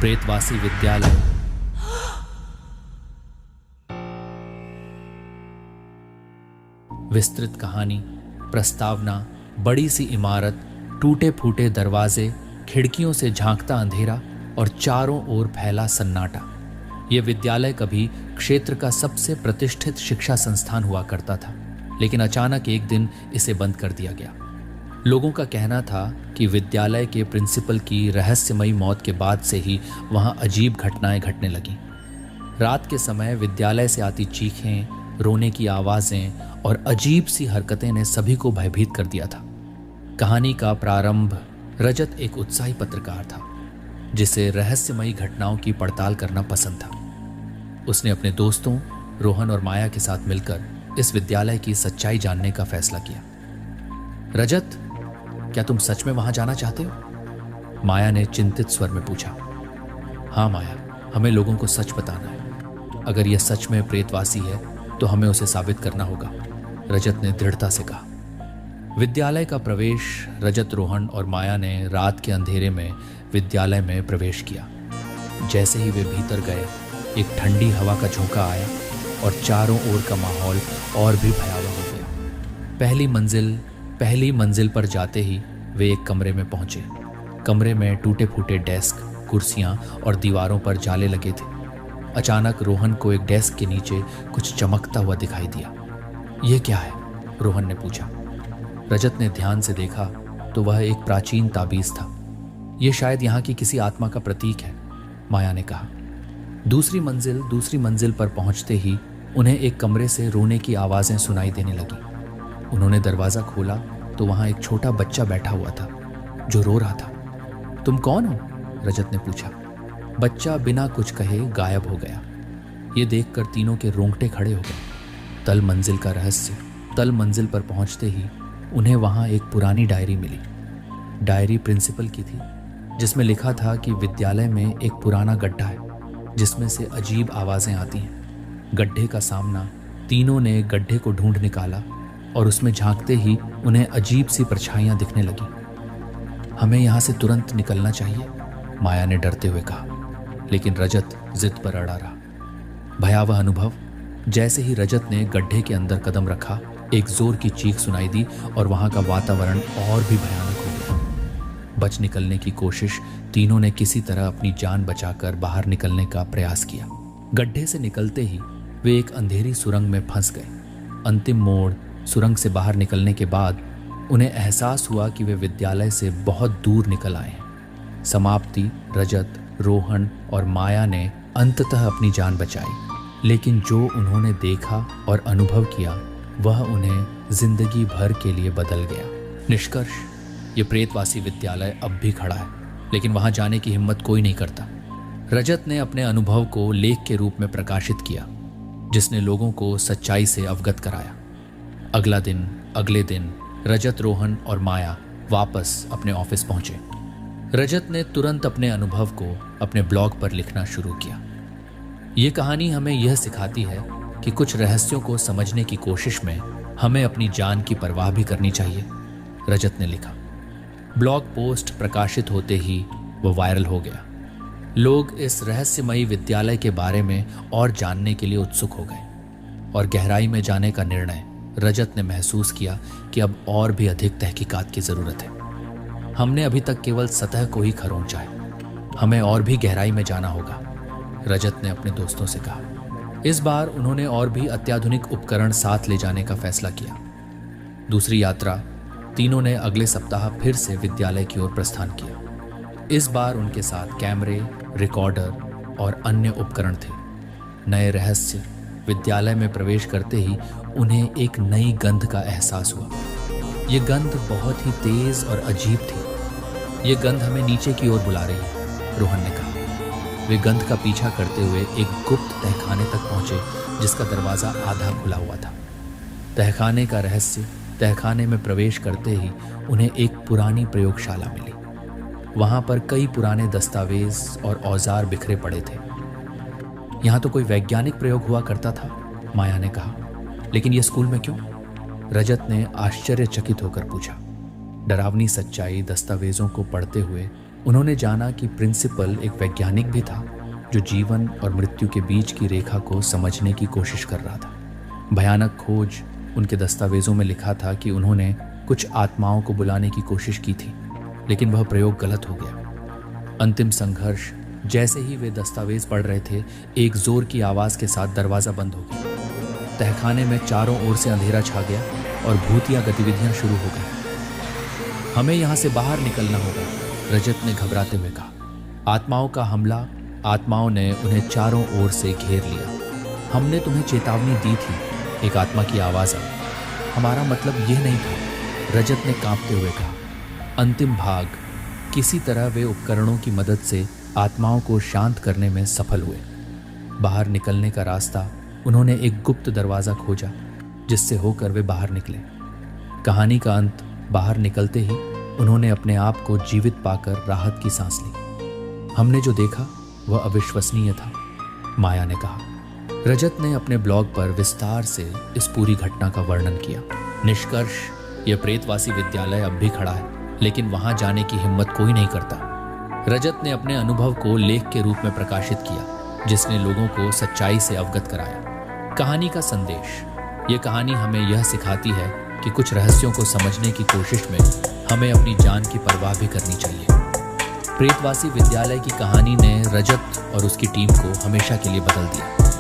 प्रेतवासी विद्यालय। विस्तृत कहानी, प्रस्तावना, बड़ी सी इमारत, टूटे फूटे दरवाजे, खिड़कियों से झांकता अंधेरा और चारों ओर फैला सन्नाटा। यह विद्यालय कभी क्षेत्र का सबसे प्रतिष्ठित शिक्षा संस्थान हुआ करता था, लेकिन अचानक एक दिन इसे बंद कर दिया गया। लोगों का कहना था कि विद्यालय के प्रिंसिपल की रहस्यमयी मौत के बाद से ही वहां अजीब घटनाएं घटने लगीं। रात के समय विद्यालय से आती चीखें, रोने की आवाजें और अजीब सी हरकतें ने सभी को भयभीत कर दिया था। कहानी का प्रारंभ, रजत एक उत्साही पत्रकार था जिसे रहस्यमयी घटनाओं की पड़ताल करना पसंद था। उसने अपने दोस्तों रोहन और माया के साथ मिलकर इस विद्यालय की सच्चाई जानने का फैसला किया। रजत, क्या तुम सच में वहां जाना चाहते हो? माया ने चिंतित स्वर में पूछा। हाँ माया, हमें लोगों को सच बताना है। अगर यह सच में प्रेतवासी है तो हमें उसे साबित करना होगा, रजत ने दृढ़ता से कहा। विद्यालय का प्रवेश, रजत, रोहन और माया ने रात के अंधेरे में विद्यालय में प्रवेश किया। जैसे ही वे भीतर गए, एक ठंडी हवा का झोंका आया और चारों ओर का माहौल और भी भयावह हो गया। पहली मंजिल पर जाते ही वे एक कमरे में पहुंचे। कमरे में टूटे फूटे डेस्क, कुर्सियां और दीवारों पर जाले लगे थे। अचानक रोहन को एक डेस्क के नीचे कुछ चमकता हुआ दिखाई दिया। यह क्या है? रोहन ने पूछा। रजत ने ध्यान से देखा तो वह एक प्राचीन ताबीज था। यह शायद यहाँ की किसी आत्मा का प्रतीक है, माया ने कहा। दूसरी मंजिल पर पहुंचते ही उन्हें एक कमरे से रोने की आवाजें सुनाई देने लगी। उन्होंने दरवाजा खोला तो वहां एक छोटा बच्चा बैठा हुआ था जो रो रहा था। तुम कौन हो? रजत ने पूछा। बच्चा बिना कुछ कहे गायब हो गया। ये देखकर तीनों के रोंगटे खड़े हो गए। तल मंजिल पर पहुंचते ही उन्हें वहां एक पुरानी डायरी मिली। डायरी प्रिंसिपल की थी, जिसमें लिखा था कि विद्यालय में एक पुराना गड्ढा है जिसमें से अजीब आवाजें आती हैं। गड्ढे का सामना। तीनों ने गड्ढे को ढूंढ निकाला और उसमें झांकते ही उन्हें अजीब सी परछाइयां दिखने लगी। हमें यहां से तुरंत निकलना चाहिए, माया ने डरते हुए कहा, लेकिन रजत जिद पर अड़ा रहा। भयावह अनुभव। जैसे ही रजत ने गड्ढे के अंदर कदम रखा, एक जोर की चीख सुनाई दी और वहां का वातावरण और भी भयानक हो गया। बच निकलने की कोशिश। तीनों ने किसी तरह अपनी जान बचाकर बाहर निकलने का प्रयास किया। गड्ढे से निकलते ही वे एक अंधेरी सुरंग में फंस गए। अंतिम मोड़। सुरंग से बाहर निकलने के बाद उन्हें एहसास हुआ कि वे विद्यालय से बहुत दूर निकल आए हैं। समाप्ति। रजत, रोहन और माया ने अंततः अपनी जान बचाई, लेकिन जो उन्होंने देखा और अनुभव किया वह उन्हें जिंदगी भर के लिए बदल गया। निष्कर्ष, ये प्रेतवासी विद्यालय अब भी खड़ा है, लेकिन वहां जाने की हिम्मत कोई नहीं करता। रजत ने अपने अनुभव को लेख के रूप में प्रकाशित किया, जिसने लोगों को सच्चाई से अवगत कराया। अगले दिन रजत, रोहन और माया वापस अपने ऑफिस पहुंचे। रजत ने तुरंत अपने अनुभव को अपने ब्लॉग पर लिखना शुरू किया। ये कहानी हमें यह सिखाती है कि कुछ रहस्यों को समझने की कोशिश में हमें अपनी जान की परवाह भी करनी चाहिए, रजत ने लिखा। ब्लॉग पोस्ट प्रकाशित होते ही वह वायरल हो गया। लोग इस रहस्यमयी विद्यालय के बारे में और जानने के लिए उत्सुक हो गए और गहराई में जाने का निर्णय रजत ने महसूस किया कि अब और भी अधिक तहकीकात की जरूरत है। हमने अभी तक केवल सतह को ही खरोंचा है, हमें और भी गहराई में जाना होगा, रजत ने अपने दोस्तों से कहा। इस बार उन्होंने और भी अत्याधुनिक उपकरण साथ ले जाने का फैसला किया। दूसरी यात्रा। तीनों ने अगले सप्ताह फिर से विद्यालय की ओर प्रस्थान किया। इस बार उनके साथ कैमरे, रिकॉर्डर और अन्य उपकरण थे। नए रहस्य। विद्यालय में प्रवेश करते ही उन्हें एक नई गंध का एहसास हुआ। ये गंध बहुत ही तेज और अजीब थी। ये गंध हमें नीचे की ओर बुला रही है, रोहन ने कहा। वे गंध का पीछा करते हुए एक गुप्त तहखाने तक पहुंचे, जिसका दरवाजा आधा खुला हुआ था। तहखाने का रहस्य। तहखाने में प्रवेश करते ही उन्हें एक पुरानी प्रयोगशाला मिली। वहां पर कई पुराने दस्तावेज और औजार बिखरे पड़े थे। यहाँ तो कोई वैज्ञानिक प्रयोग हुआ करता था, माया ने कहा, लेकिन ये स्कूल में क्यों? रजत ने आश्चर्यचकित होकर पूछा। डरावनी सच्चाई दस्तावेजों को पढ़ते हुए उन्होंने जाना कि प्रिंसिपल एक वैज्ञानिक भी था जो जीवन और मृत्यु के बीच की रेखा को समझने की कोशिश कर रहा था। भयानक खोज उनके दस्तावेजों में लिखा था कि उन्होंने कुछ आत्माओं को बुलाने की कोशिश की थी, लेकिन वह प्रयोग गलत हो गया। अंतिम संघर्ष, जैसे ही वे दस्तावेज पढ़ रहे थे, एक जोर की आवाज के साथ दरवाजा बंद हो गया। तहखाने में चारों ओर से अंधेरा छा गया और भूतिया गतिविधियां शुरू हो गई। हमें यहां से बाहर निकलना होगा, रजत ने घबराते हुए कहा। आत्माओं का हमला, आत्माओं ने उन्हें चारों ओर से घेर लिया। हमने तुम्हें चेतावनी दी थी, एक आत्मा की आवाज आई। हमारा मतलब यह नहीं था, रजत ने कांपते हुए कहा। अंतिम भाग, किसी तरह वे उपकरणों की मदद से आत्माओं को शांत करने में सफल हुए। बाहर निकलने का रास्ता उन्होंने एक गुप्त दरवाजा खोजा जिससे होकर वे बाहर निकले। कहानी का अंत, बाहर निकलते ही उन्होंने अपने आप को जीवित पाकर राहत की सांस ली। हमने जो देखा वह अविश्वसनीय था, माया ने कहा। रजत ने अपने ब्लॉग पर विस्तार से इस पूरी घटना का वर्णन किया। निष्कर्ष, यह प्रेतवासी विद्यालय अब भी खड़ा है, लेकिन वहां जाने की हिम्मत कोई नहीं करता। रजत ने अपने अनुभव को लेख के रूप में प्रकाशित किया, जिसने लोगों को सच्चाई से अवगत कराया। कहानी का संदेश, यह कहानी हमें यह सिखाती है कि कुछ रहस्यों को समझने की कोशिश में हमें अपनी जान की परवाह भी करनी चाहिए। प्रेतवासी विद्यालय की कहानी ने रजत और उसकी टीम को हमेशा के लिए बदल दिया।